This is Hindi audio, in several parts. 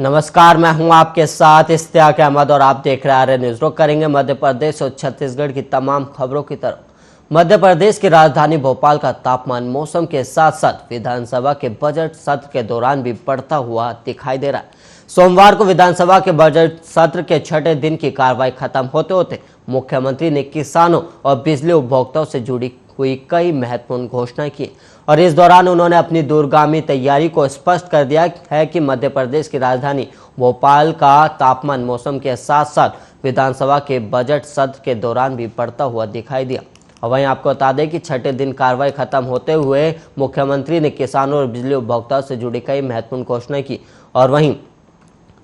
नमस्कार, मैं हूं आपके साथ इश्तियाक अहमद और आप देख रहे हैं न्यूज। रुक करेंगे मध्य प्रदेश और छत्तीसगढ़ की तमाम खबरों की तरफ। मध्य प्रदेश की राजधानी भोपाल का तापमान मौसम के साथ साथ विधानसभा के बजट सत्र के दौरान भी बढ़ता हुआ दिखाई दे रहा है। सोमवार को विधानसभा के बजट सत्र के छठे दिन की कार्रवाई खत्म होते होते मुख्यमंत्री ने किसानों और बिजली उपभोक्ताओं से जुड़ी हुई कई महत्वपूर्ण घोषणाएं की और इस दौरान उन्होंने अपनी दूरगामी तैयारी को स्पष्ट कर दिया है कि मध्य प्रदेश की राजधानी भोपाल का तापमान मौसम के साथ साथ विधानसभा के बजट सत्र के दौरान भी बढ़ता हुआ दिखाई दिया। और वहीं आपको बता दें कि छठे दिन कार्रवाई खत्म होते हुए मुख्यमंत्री ने किसानों और बिजली उपभोक्ताओं से जुड़ी कई महत्वपूर्ण घोषणाएं की और वहीं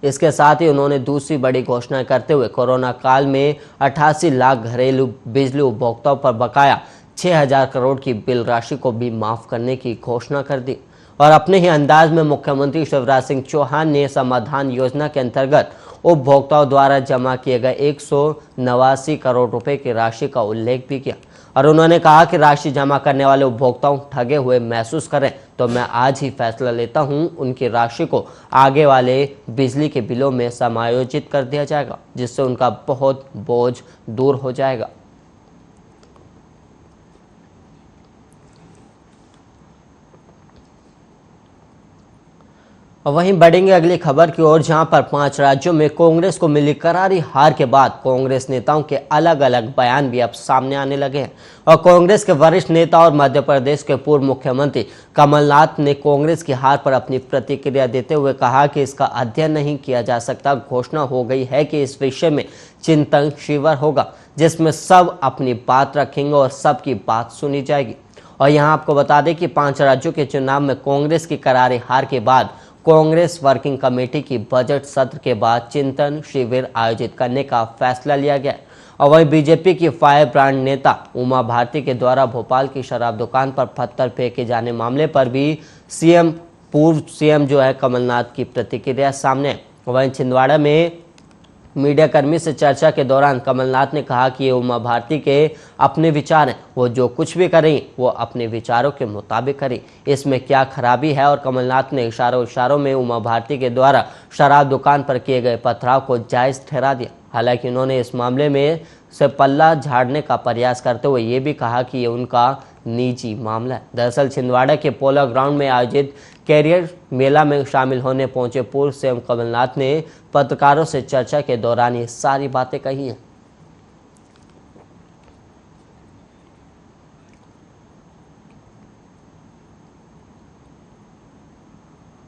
इसके साथ ही उन्होंने दूसरी बड़ी घोषणा करते हुए कोरोना काल में 88 लाख घरेलू बिजली उपभोक्ताओं पर बकाया 6,000 करोड़ की बिल राशि को भी माफ करने की घोषणा कर दी। और अपने ही अंदाज में मुख्यमंत्री शिवराज सिंह चौहान ने समाधान योजना के अंतर्गत उपभोक्ताओं द्वारा जमा किए गए 189 करोड़ रुपए की राशि का उल्लेख भी किया और उन्होंने कहा कि राशि जमा करने वाले उपभोक्ताओं ठगे हुए महसूस करें तो मैं आज ही फैसला लेता हूं, उनकी राशि को आगे वाले बिजली के बिलों में समायोजित कर दिया जाएगा, जिससे उनका बहुत बोझ दूर हो जाएगा। वहीं बढ़ेंगे अगली खबर की ओर, जहां पर 5 राज्यों में कांग्रेस को मिली करारी हार के बाद कांग्रेस नेताओं के अलग अलग बयान भी अब सामने आने लगे हैं। और कांग्रेस के वरिष्ठ नेता और मध्य प्रदेश के पूर्व मुख्यमंत्री कमलनाथ ने कांग्रेस की हार पर अपनी प्रतिक्रिया देते हुए कहा कि इसका अध्ययन नहीं किया जा सकता। घोषणा हो गई है कि इस विषय में चिंतन शिविर होगा जिसमें सब अपनी बात रखेंगे और सबकी बात सुनी जाएगी। और यहाँ आपको बता दें कि 5 राज्यों के चुनाव में कांग्रेस की करारी हार के बाद कांग्रेस वर्किंग कमेटी की बजट सत्र के बाद चिंतन शिविर आयोजित करने का फैसला लिया गया। और वहीं बीजेपी की फायर ब्रांड नेता उमा भारती के द्वारा भोपाल की शराब दुकान पर पत्थर फेंके जाने मामले पर भी पूर्व सीएम जो है कमलनाथ की प्रतिक्रिया सामने। वहीं छिंदवाड़ा में मीडिया कर्मी से चर्चा के दौरान कमलनाथ ने कहा कि ये उमा भारती के अपने विचार हैं, वो जो कुछ भी करें वो अपने विचारों के मुताबिक करें, इसमें क्या खराबी है। और कमलनाथ ने इशारों में उमा भारती के द्वारा शराब दुकान पर किए गए पथराव को जायज़ ठहरा दिया। हालांकि उन्होंने इस मामले में से पल्ला झाड़ने का प्रयास करते हुए ये भी कहा कि ये उनका निजी मामला है। दरअसल छिंदवाड़ा के पोलो ग्राउंड में आयोजित कैरियर मेला में शामिल होने पहुंचे पूर्व सीएम कमलनाथ ने पत्रकारों से चर्चा के दौरान ये सारी बातें कही हैं।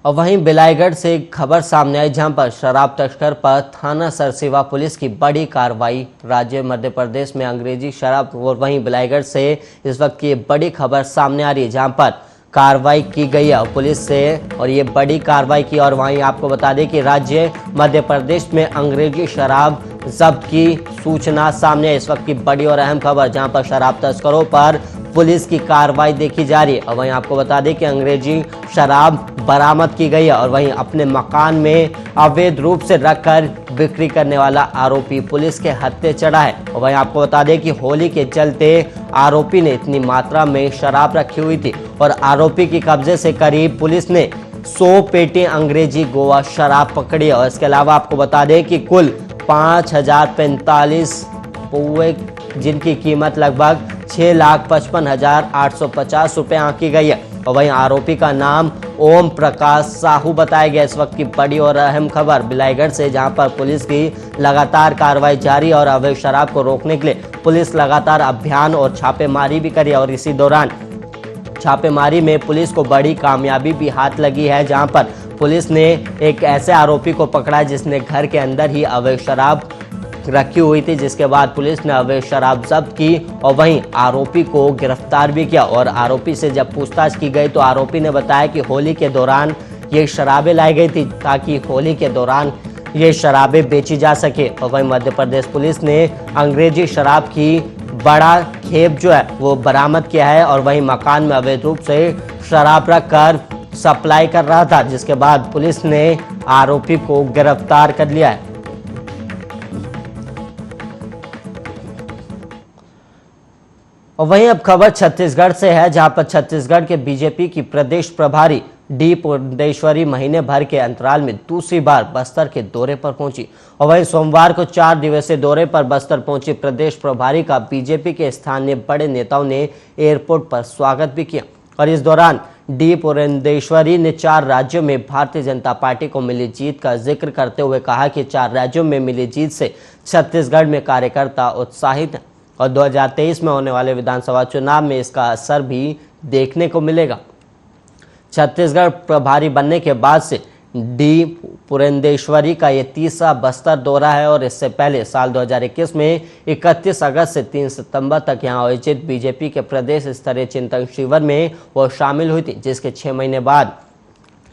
और वहीं बिलाईगढ़ से एक खबर सामने आई, जहां पर शराब तस्कर पर थाना सरसेवा पुलिस की बड़ी कार्रवाई। राज्य मध्य प्रदेश में अंग्रेजी शराब और वहीं बिलाईगढ़ से इस वक्त की बड़ी खबर सामने आ रही है, जहां पर कार्रवाई की गई है पुलिस से और ये बड़ी कार्रवाई की। और वहीं आपको बता दें कि राज्य मध्य प्रदेश में अंग्रेजी शराब जब्त की सूचना सामने है। इस वक्त की बड़ी और अहम खबर, जहां पर शराब तस्करों पर पुलिस की कार्रवाई देखी जा रही है। और वहीं आपको बता दें कि अंग्रेजी शराब बरामद की गई है और वहीं अपने मकान में अवैध रूप से रखकर बिक्री करने वाला आरोपी पुलिस के हत्थे चढ़ा है। और वहीं आपको बता दें कि होली के चलते आरोपी ने इतनी मात्रा में शराब रखी हुई थी और आरोपी के कब्जे से करीब पुलिस ने 100 पेटी अंग्रेजी गोवा शराब पकड़ी। और इसके अलावा आपको बता दें कि कुल 5,045 पौवे जिनकी कीमत लगभग 6,55,850 रुपये आंकी गई है। और वहीं आरोपी का नाम ओम प्रकाश साहू बताया गया। इस वक्त की बड़ी और अहम खबर बिलाईगढ़ से, जहां पर पुलिस की लगातार कार्रवाई जारी और अवैध शराब को रोकने के लिए पुलिस लगातार अभियान और छापेमारी भी करी। और इसी दौरान छापेमारी में पुलिस को बड़ी कामयाबी भी हाथ लगी है, जहां पर पुलिस ने एक ऐसे आरोपी को पकड़ा जिसने घर के अंदर ही अवैध शराब रखी हुई थी, जिसके बाद पुलिस ने अवैध शराब जब्त की और वहीं आरोपी को गिरफ्तार भी किया। और आरोपी से जब पूछताछ की गई तो आरोपी ने बताया कि होली के दौरान ये शराबें लाई गई थी ताकि होली के दौरान ये शराबें बेची जा सके। और वहीं मध्य प्रदेश पुलिस ने अंग्रेजी शराब की बड़ा खेप जो है वो बरामद किया है और वहीं मकान में अवैध रूप से शराब रखकर सप्लाई कर रहा था, जिसके बाद पुलिस ने आरोपी को गिरफ्तार कर लिया है। और वहीं अब खबर छत्तीसगढ़ से है, जहां पर छत्तीसगढ़ के बीजेपी की प्रदेश प्रभारी डी पुरंदेश्वरी महीने भर के अंतराल में दूसरी बार बस्तर के दौरे पर पहुंची और वहीं सोमवार को 4 दिवसीय दौरे पर बस्तर पहुंची प्रदेश प्रभारी का बीजेपी के स्थानीय बड़े नेताओं ने एयरपोर्ट पर स्वागत भी किया। और इस दौरान डी पुरंदेश्वरी ने 4 राज्यों में भारतीय जनता पार्टी को मिली जीत का जिक्र करते हुए कहा कि 4 राज्यों में मिली जीत से छत्तीसगढ़ में कार्यकर्ता उत्साहित हैं और 2023 में होने वाले विधानसभा चुनाव में इसका असर भी देखने को मिलेगा। छत्तीसगढ़ प्रभारी बनने के बाद से डी पुरंदेश्वरी का ये तीसरा बस्तर दौरा है और इससे पहले साल 2021 में 31 अगस्त से 3 सितंबर तक यहां आयोजित बीजेपी के प्रदेश स्तरीय चिंतन शिविर में वो शामिल हुई थी, जिसके 6 महीने बाद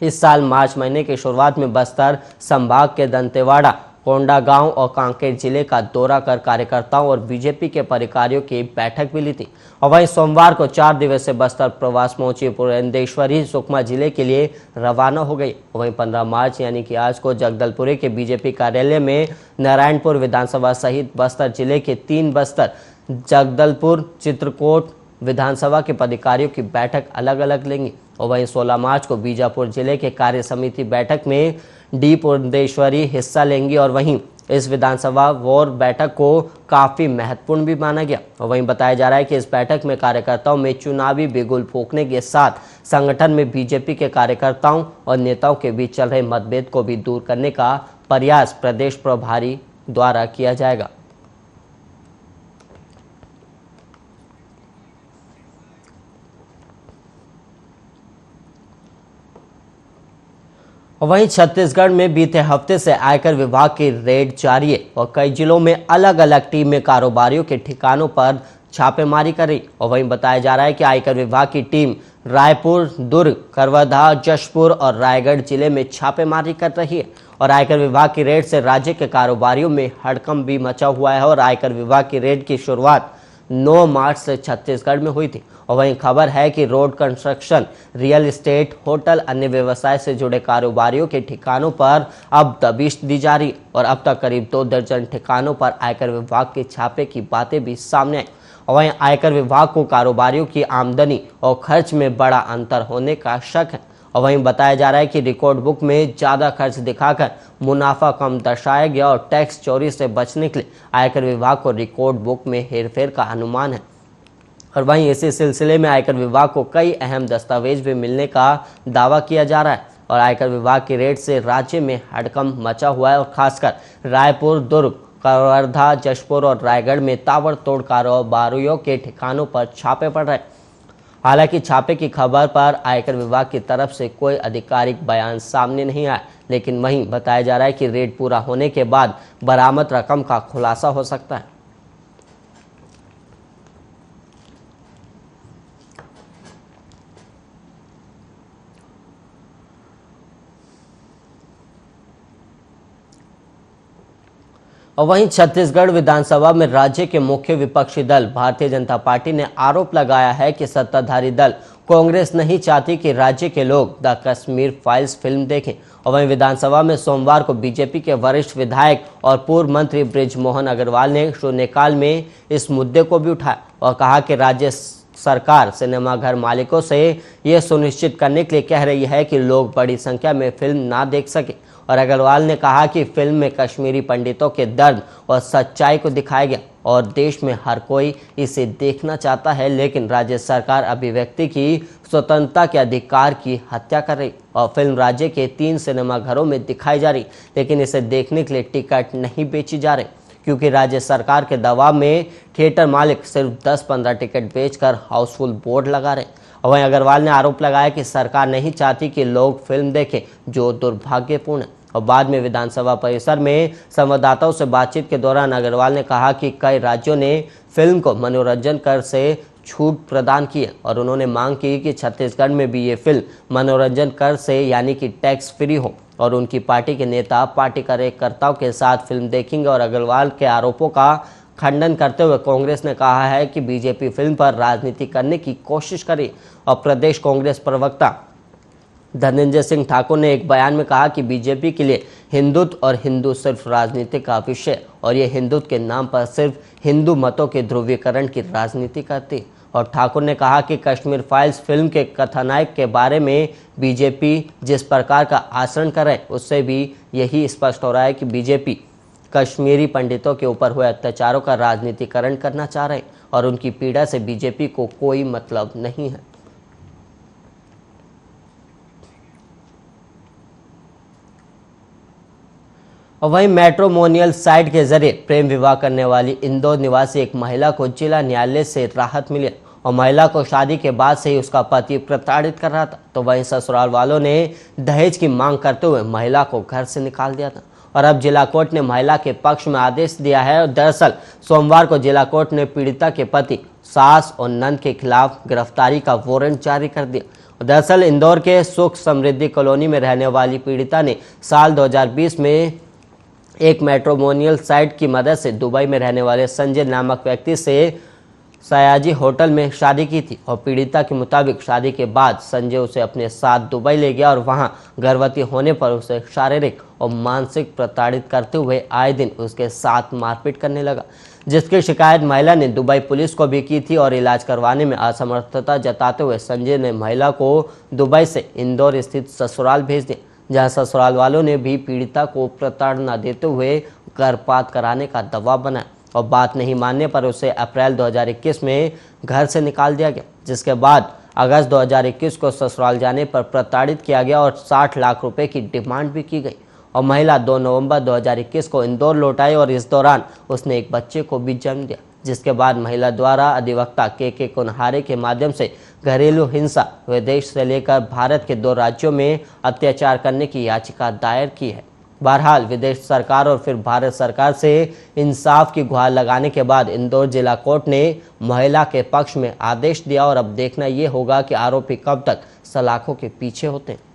इस साल मार्च महीने की शुरुआत में बस्तर संभाग के दंतेवाड़ा, कोंडागांव और कांकेर जिले का दौरा कर कार्यकर्ताओं और बीजेपी के पदाधिकारियों की बैठक भी ली थी। और वहीं सोमवार को 4 दिवसीय बस्तर प्रवास पहुंची पुरंदेश्वरी सुकमा जिले के लिए रवाना हो गई। वहीं 15 मार्च यानी कि आज को जगदलपुर के बीजेपी कार्यालय में नारायणपुर विधानसभा सहित बस्तर जिले के 3 बस्तर, जगदलपुर, चित्रकोट विधानसभा के पदाधिकारियों की बैठक अलग अलग लेंगी। और वहीं 16 मार्च को बीजापुर जिले के कार्य समिति बैठक में डी पुरंदेश्वरी हिस्सा लेंगी और वहीं इस विधानसभा वोर बैठक को काफी महत्वपूर्ण भी माना गया। और वहीं बताया जा रहा है कि इस बैठक में कार्यकर्ताओं में चुनावी बिगुल फूंकने के साथ संगठन में बीजेपी के कार्यकर्ताओं और नेताओं के बीच चल रहे मतभेद को भी दूर करने का प्रयास प्रदेश प्रभारी द्वारा किया जाएगा। वहीं छत्तीसगढ़ में बीते हफ्ते से आयकर विभाग की रेड जारी है और कई जिलों में अलग अलग टीम में कारोबारियों के ठिकानों पर छापेमारी कर रही। और वहीं बताया जा रहा है कि आयकर विभाग की टीम रायपुर, दुर्ग, करवधा, जशपुर और रायगढ़ जिले में छापेमारी कर रही है। और आयकर विभाग की रेड से राज्य के कारोबारियों में हड़कंप भी मचा हुआ है और आयकर विभाग की रेड की शुरुआत 9 मार्च से छत्तीसगढ़ में हुई थी। और वहीं खबर है कि road construction, real estate, hotel, अन्य व्यवसाय से जुड़े कारोबारियों के ठिकानों पर अब दबिश दी जा रही और अब तक करीब 2 दर्जन ठिकानों पर आयकर विभाग के छापे की बातें भी सामने आई। और वहीं आयकर विभाग को कारोबारियों की आमदनी और खर्च में बड़ा अंतर होने का शक है। और वहीं बताया जा रहा है कि रिकॉर्ड बुक में ज़्यादा खर्च दिखाकर मुनाफा कम दर्शाया गया और टैक्स चोरी से बचने के लिए आयकर विभाग को रिकॉर्ड बुक में हेरफेर का अनुमान है। और वहीं इसी सिलसिले में आयकर विभाग को कई अहम दस्तावेज भी मिलने का दावा किया जा रहा है। और आयकर विभाग की रेड से राज्य में हड़कंप मचा हुआ है और खासकर रायपुर, दुर्ग, करवर्धा, जशपुर और रायगढ़ में ताबड़तोड़ कारोबारियों के ठिकानों पर छापे पड़ रहे हैं। हालांकि छापे की खबर पर आयकर विभाग की तरफ से कोई आधिकारिक बयान सामने नहीं आया, लेकिन वहीं बताया जा रहा है कि रेड पूरा होने के बाद बरामद रकम का खुलासा हो सकता है। और वहीं छत्तीसगढ़ विधानसभा में राज्य के मुख्य विपक्षी दल भारतीय जनता पार्टी ने आरोप लगाया है कि सत्ताधारी दल कांग्रेस नहीं चाहती कि राज्य के लोग द कश्मीर फाइल्स फिल्म देखें। और वहीं विधानसभा में सोमवार को बीजेपी के वरिष्ठ विधायक और पूर्व मंत्री बृजमोहन अग्रवाल ने शून्यकाल में इस मुद्दे को भी उठाया और कहा कि राज्य सरकार सिनेमाघर मालिकों से ये सुनिश्चित करने के लिए कह रही है कि लोग बड़ी संख्या में फिल्म ना देख सके। और अग्रवाल ने कहा कि फिल्म में कश्मीरी पंडितों के दर्द और सच्चाई को दिखाया गया और देश में हर कोई इसे देखना चाहता है, लेकिन राज्य सरकार अभिव्यक्ति की स्वतंत्रता के अधिकार की हत्या कर रही और फिल्म राज्य के 3 सिनेमाघरों में दिखाई जा रही, लेकिन इसे देखने के लिए टिकट नहीं बेची जा रही क्योंकि राज्य सरकार के दबाव में थिएटर मालिक सिर्फ 10-15 टिकट बेचकर हाउसफुल बोर्ड लगा रहे। और वहीं अग्रवाल ने आरोप लगाया कि सरकार नहीं चाहती कि लोग फिल्म देखें, जो दुर्भाग्यपूर्ण है। और बाद में विधानसभा परिसर में संवाददाताओं से बातचीत के दौरान अग्रवाल ने कहा कि कई राज्यों ने फिल्म को मनोरंजन कर से छूट प्रदान की है और उन्होंने मांग की कि छत्तीसगढ़ में भी ये फिल्म मनोरंजन कर से यानी कि टैक्स फ्री हो और उनकी पार्टी के नेता पार्टी कार्यकर्ताओं के साथ फिल्म देखेंगे। और अग्रवाल के आरोपों का खंडन करते हुए कांग्रेस ने कहा है कि बीजेपी फिल्म पर राजनीति करने की कोशिश करी। और प्रदेश कांग्रेस प्रवक्ता धनंजय सिंह ठाकुर ने एक बयान में कहा कि बीजेपी के लिए हिंदुत्व और हिंदू सिर्फ राजनीति का विषय और ये हिंदुत्व के नाम पर सिर्फ हिंदू मतों के ध्रुवीकरण की राजनीति करती। और ठाकुर ने कहा कि कश्मीर फाइल्स फिल्म के कथानायक के बारे में बीजेपी जिस प्रकार का आचरण कर रहे हैं उससे भी यही स्पष्ट हो रहा है कि बीजेपी कश्मीरी पंडितों के ऊपर हुए अत्याचारों का राजनीतिकरण करना चाह रहे हैं और उनकी पीड़ा से बीजेपी को कोई मतलब नहीं है। और वहीं मैट्रिमोनियल साइट के जरिए प्रेम विवाह करने वाली इंदौर निवासी एक महिला को जिला न्यायालय से राहत मिली और महिला को शादी के बाद से ही उसका पति प्रताड़ित कर रहा था, तो वहीं ससुराल वालों ने दहेज की मांग करते हुए महिला को घर से निकाल दिया था और अब जिला कोर्ट ने महिला के पक्ष में आदेश दिया है। और दरअसल सोमवार को जिला कोर्ट ने पीड़िता के पति, सास और नंद के खिलाफ गिरफ्तारी का वारंट जारी कर दिया। दरअसल इंदौर के सुख समृद्धि कॉलोनी में रहने वाली पीड़िता ने साल 2020 में एक मैट्रिमोनियल साइट की मदद से दुबई में रहने वाले संजय नामक व्यक्ति से सयाजी होटल में शादी की थी और पीड़िता के मुताबिक शादी के बाद संजय उसे अपने साथ दुबई ले गया और वहां गर्भवती होने पर उसे शारीरिक और मानसिक प्रताड़ित करते हुए आए दिन उसके साथ मारपीट करने लगा, जिसकी शिकायत महिला ने दुबई पुलिस को भी की थी और इलाज करवाने में असमर्थता जताते हुए संजय ने महिला को दुबई से इंदौर स्थित ससुराल भेज दिया, जहां ससुराल वालों ने भी पीड़िता को प्रताड़ना देते हुए गर्भपात कराने का दबाव बनाया और बात नहीं मानने पर उसे अप्रैल 2021 में घर से निकाल दिया गया, जिसके बाद अगस्त 2021 को ससुराल जाने पर प्रताड़ित किया गया और 60 लाख रुपए की डिमांड भी की गई और महिला 2 नवंबर 2021 को इंदौर लौट आई और इस दौरान उसने एक बच्चे को भी जन्म दिया, जिसके बाद महिला द्वारा अधिवक्ता के कुनहारे के माध्यम से घरेलू हिंसा, विदेश से लेकर भारत के 2 राज्यों में अत्याचार करने की याचिका दायर की है। बहरहाल विदेश सरकार और फिर भारत सरकार से इंसाफ की गुहार लगाने के बाद इंदौर जिला कोर्ट ने महिला के पक्ष में आदेश दिया और अब देखना ये होगा कि आरोपी कब तक सलाखों के पीछे होते हैं।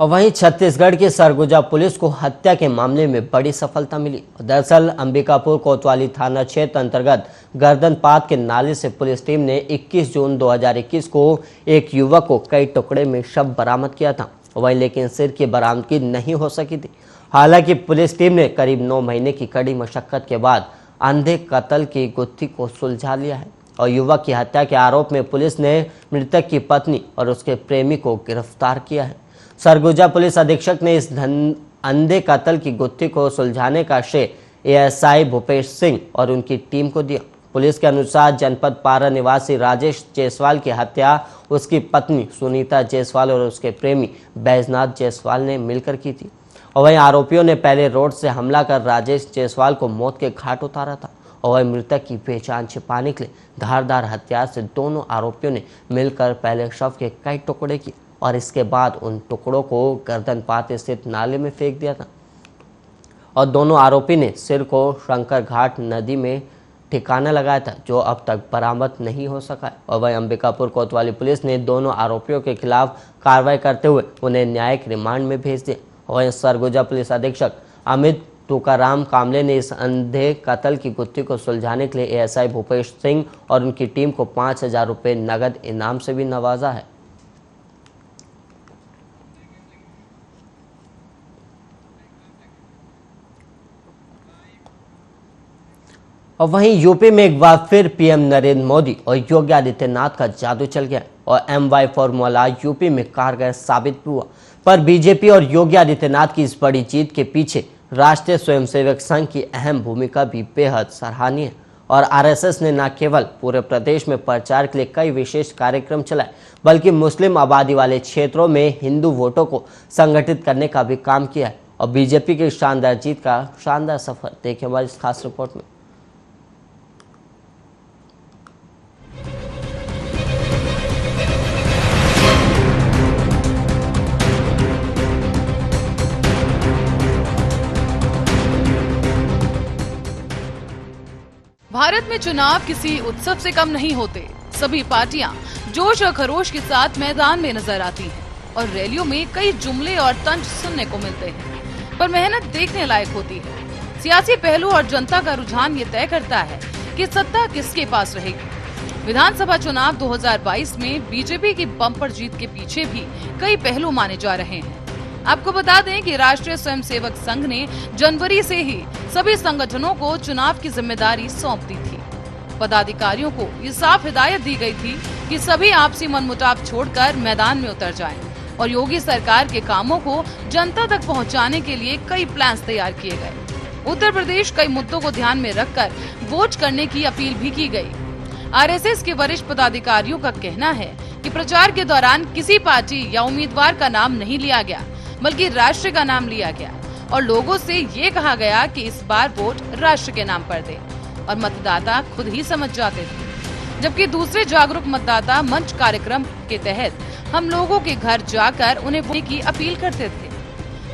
और वहीं छत्तीसगढ़ की सरगुजा पुलिस को हत्या के मामले में बड़ी सफलता मिली। दरअसल अंबिकापुर कोतवाली थाना क्षेत्र अंतर्गत गर्दनपात के नाले से पुलिस टीम ने 21 जून 2021 को एक युवक को कई टुकड़े में शव बरामद किया था, वहीं लेकिन सिर की बरामदगी नहीं हो सकी थी। हालांकि पुलिस टीम ने करीब 9 महीने की कड़ी मशक्कत के बाद अंधे कत्ल की गुत्थी को सुलझा लिया है और युवक की हत्या के आरोप में पुलिस ने मृतक की पत्नी और उसके प्रेमी को गिरफ्तार किया है। सरगुजा पुलिस अधीक्षक ने इस अंधे कत्ल की गुत्थी को सुलझाने का श्रेय एएसआई भूपेश सिंह और उनकी टीम को दिया। पुलिस के अनुसार जनपद पारा निवासी राजेश जायसवाल की हत्या उसकी पत्नी सुनीता जायसवाल और उसके प्रेमी बैजनाथ जायसवाल ने मिलकर की थी और वहीं आरोपियों ने पहले रोड से हमला कर राजेश जायसवाल को मौत के घाट उतारा था और वहीं मृतक की पहचान छिपाने के लिए धारदार हथियार से दोनों आरोपियों ने मिलकर पहले शव के कई टुकड़े किए और इसके बाद उन टुकड़ों को गर्दनपात स्थित नाले में फेंक दिया था और दोनों आरोपी ने सिर को शंकर घाट नदी में ठिकाना लगाया था, जो अब तक बरामद नहीं हो सका। और वहीं अंबिकापुर कोतवाली पुलिस ने दोनों आरोपियों के खिलाफ कार्रवाई करते हुए उन्हें न्यायिक रिमांड में भेज दिया। वहीं सरगुजा पुलिस अधीक्षक अमित तुकाराम कामले ने इस अंधे कत्ल की गुत्थी को सुलझाने के लिए एएसआई भूपेश सिंह और उनकी टीम को 5,000 रुपये नगद इनाम से भी नवाजा है। और वहीं यूपी में एक बार फिर पीएम नरेंद्र मोदी और योगी आदित्यनाथ का जादू चल गया और MY फॉर्मूला यूपी में कारगर साबित हुआ। पर बीजेपी और योगी आदित्यनाथ की इस बड़ी जीत के पीछे राष्ट्रीय स्वयंसेवक संघ की अहम भूमिका भी बेहद सराहनीय है और आरएसएस ने न केवल पूरे प्रदेश में प्रचार के लिए कई विशेष कार्यक्रम चलाए, बल्कि मुस्लिम आबादी वाले क्षेत्रों में हिंदू वोटों को संगठित करने का भी काम किया है। और बीजेपी की शानदार जीत का शानदार सफर देखिए हमारी इस खास रिपोर्ट में। भारत में चुनाव किसी उत्सव से कम नहीं होते। सभी पार्टियां जोश और खरोश के साथ मैदान में नजर आती हैं और रैलियों में कई जुमले और तंज सुनने को मिलते हैं, पर मेहनत देखने लायक होती है। सियासी पहलू और जनता का रुझान ये तय करता है कि सत्ता किसके पास रहेगी। विधानसभा चुनाव 2022 में बीजेपी की बम्पर जीत के पीछे भी कई पहलू माने जा रहे हैं। आपको बता दें कि राष्ट्रीय स्वयंसेवक संघ ने जनवरी से ही सभी संगठनों को चुनाव की जिम्मेदारी सौंप दी थी। पदाधिकारियों को ये साफ हिदायत दी गई थी कि सभी आपसी मनमुटाव छोड़कर मैदान में उतर जाएं और योगी सरकार के कामों को जनता तक पहुंचाने के लिए कई प्लान्स तैयार किए गए। उत्तर प्रदेश कई मुद्दों को ध्यान में रखकर वोट करने की अपील भी की गई। आरएसएस के वरिष्ठ पदाधिकारियों का कहना है कि प्रचार के दौरान किसी पार्टी या उम्मीदवार का नाम नहीं लिया गया, बल्कि राष्ट्र का नाम लिया गया और लोगों से ये कहा गया कि इस बार वोट राष्ट्र के नाम पर दे और मतदाता खुद ही समझ जाते थे। जबकि दूसरे जागरूक मतदाता मंच कार्यक्रम के तहत हम लोगों के घर जाकर उन्हें वोट की अपील करते थे।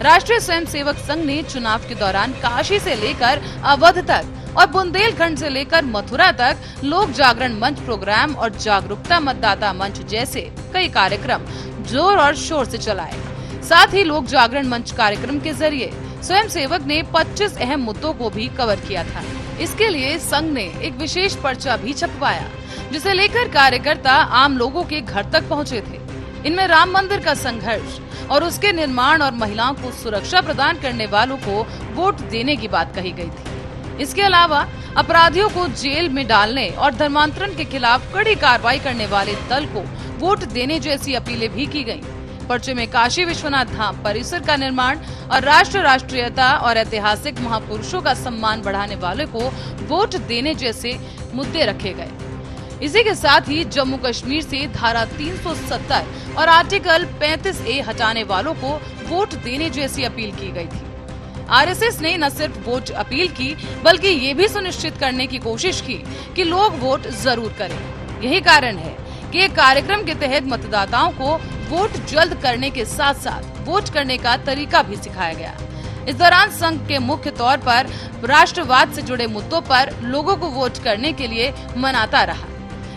राष्ट्रीय स्वयंसेवक संघ ने चुनाव के दौरान काशी से लेकर अवध तक और बुंदेलखंड से लेकर मथुरा तक लोक जागरण मंच प्रोग्राम और जागरूकता मतदाता मंच जैसे कई कार्यक्रम जोर और शोर से चलाए। साथ ही लोक जागरण मंच कार्यक्रम के जरिए स्वयंसेवक ने 25 अहम मुद्दों को भी कवर किया था। इसके लिए संघ ने एक विशेष पर्चा भी छपवाया, जिसे लेकर कार्यकर्ता आम लोगों के घर तक पहुंचे थे। इनमें राम मंदिर का संघर्ष और उसके निर्माण और महिलाओं को सुरक्षा प्रदान करने वालों को वोट देने की बात कही गई थी। इसके अलावा अपराधियों को जेल में डालने और धर्मांतरण के खिलाफ कड़ी कार्रवाई करने वाले दल को वोट देने जैसी अपीलें भी की गयी। पर्चे में काशी विश्वनाथ धाम परिसर का निर्माण और राष्ट्रीयता और ऐतिहासिक महापुरुषों का सम्मान बढ़ाने वाले को वोट देने जैसे मुद्दे रखे गए। इसी के साथ ही जम्मू कश्मीर से धारा 370 और आर्टिकल 35A हटाने वालों को वोट देने जैसी अपील की गई थी। आरएसएस ने न सिर्फ वोट अपील की, बल्कि ये भी सुनिश्चित करने की कोशिश की कि लोग वोट जरूर करें। यही कारण है कि एक कार्यक्रम के तहत मतदाताओं को वोट जल्द करने के साथ साथ वोट करने का तरीका भी सिखाया गया। इस दौरान संघ के मुख्य तौर पर राष्ट्रवाद से जुड़े मुद्दों पर लोगों को वोट करने के लिए मनाता रहा।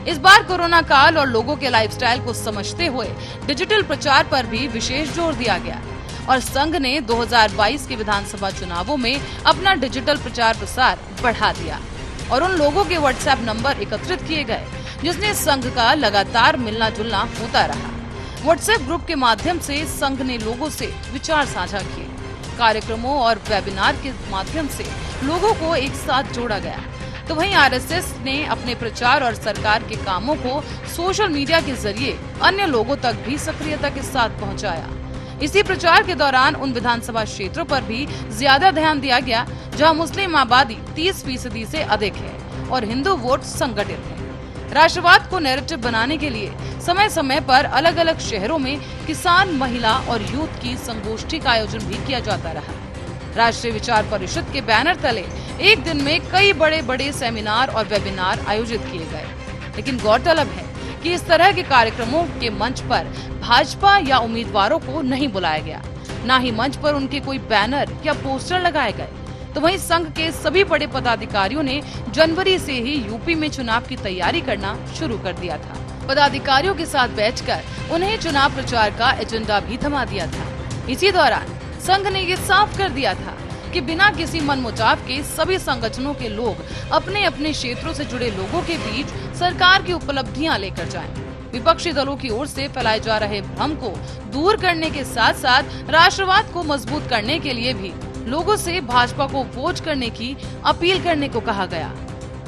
इस बार कोरोना काल और लोगों के लाइफस्टाइल को समझते हुए डिजिटल प्रचार पर भी विशेष जोर दिया गया और संघ ने 2022 के विधानसभा चुनावों में अपना डिजिटल प्रचार प्रसार बढ़ा दिया और उन लोगों के व्हाट्सएप नंबर एकत्रित किए गए जिसने संघ का लगातार मिलना जुलना होता रहा। व्हाट्सएप ग्रुप के माध्यम से संघ ने लोगों से विचार साझा किए। कार्यक्रमों और वेबिनार के माध्यम से लोगों को एक साथ जोड़ा गया। तो वहीं आरएसएस ने अपने प्रचार और सरकार के कामों को सोशल मीडिया के जरिए अन्य लोगों तक भी सक्रियता के साथ पहुंचाया। इसी प्रचार के दौरान उन विधानसभा क्षेत्रों पर भी ज्यादा ध्यान दिया गया जहां मुस्लिम आबादी 30% से अधिक है और हिंदू वोट संगठित है। राष्ट्रवाद को नैरेटिव बनाने के लिए समय समय पर अलग अलग शहरों में किसान, महिला और यूथ की संगोष्ठी का आयोजन भी किया जाता रहा। राष्ट्रीय विचार परिषद के बैनर तले एक दिन में कई बड़े बड़े सेमिनार और वेबिनार आयोजित किए गए। लेकिन गौरतलब है कि इस तरह के कार्यक्रमों के मंच पर भाजपा या उम्मीदवारों को नहीं बुलाया गया, न ही मंच पर उनके कोई बैनर या पोस्टर लगाए गए। तो वहीं संघ के सभी बड़े पदाधिकारियों ने जनवरी से ही यूपी में चुनाव की तैयारी करना शुरू कर दिया था। पदाधिकारियों के साथ बैठकर उन्हें चुनाव प्रचार का एजेंडा भी थमा दिया था। इसी दौरान संघ ने ये साफ कर दिया था कि बिना किसी मनमुटाव के सभी संगठनों के लोग अपने अपने क्षेत्रों से जुड़े लोगों के बीच सरकार की उपलब्धियां लेकर जाएं। विपक्षी दलों की ओर से फैलाए जा रहे भ्रम को दूर करने के साथ साथ राष्ट्रवाद को मजबूत करने के लिए भी लोगों से भाजपा को वोट करने की अपील करने को कहा गया।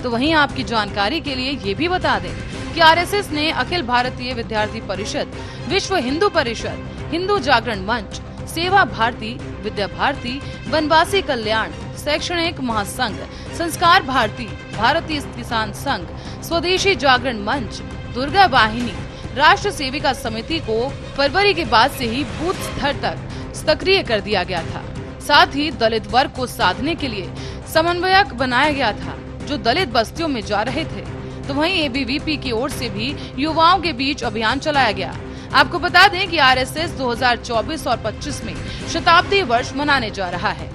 तो वहीं आपकी जानकारी के लिए ये भी बता दें कि आरएसएस ने अखिल भारतीय विद्यार्थी परिषद, विश्व हिंदू परिषद, हिंदू जागरण मंच, सेवा भारती, विद्या भारती, वनवासी कल्याण, शैक्षणिक महासंघ, संस्कार भारती, भारतीय किसान संघ, स्वदेशी जागरण मंच, दुर्गा वाहिनी, राष्ट्र सेविका समिति को फरवरी के बाद से ही बूथ स्तर तक सक्रिय कर दिया गया था। साथ ही दलित वर्ग को साधने के लिए समन्वयक बनाया गया था जो दलित बस्तियों में जा रहे थे। तो वहीं एबीवीपी की ओर से भी युवाओं के बीच अभियान चलाया गया। आपको बता दें कि आरएसएस 2024 और 25 में शताब्दी वर्ष मनाने जा रहा है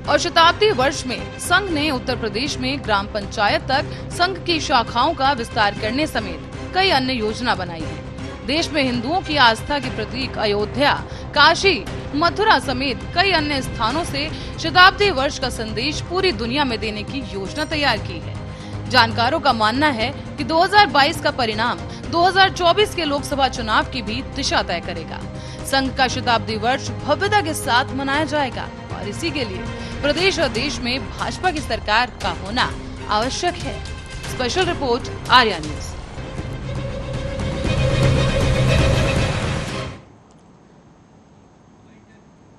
और शताब्दी वर्ष में संघ ने उत्तर प्रदेश में ग्राम पंचायत तक संघ की शाखाओं का विस्तार करने समेत कई अन्य योजना बनाई है। देश में हिंदुओं की आस्था के प्रतीक अयोध्या, काशी, मथुरा समेत कई अन्य स्थानों से शताब्दी वर्ष का संदेश पूरी दुनिया में देने की योजना तैयार की है। जानकारों का मानना है कि 2022 का परिणाम 2024 के लोकसभा चुनाव की भी दिशा तय करेगा। संघ का शताब्दी वर्ष भव्यता के साथ मनाया जाएगा और इसी के लिए प्रदेश और देश में भाजपा की सरकार का होना आवश्यक है। Special report Arya news.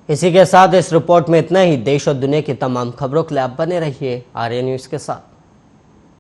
इसी के साथ इस रिपोर्ट में इतना ही। देश और दुनिया की तमाम खबरों के लिए आप बने रहिए आर्या न्यूज के साथ।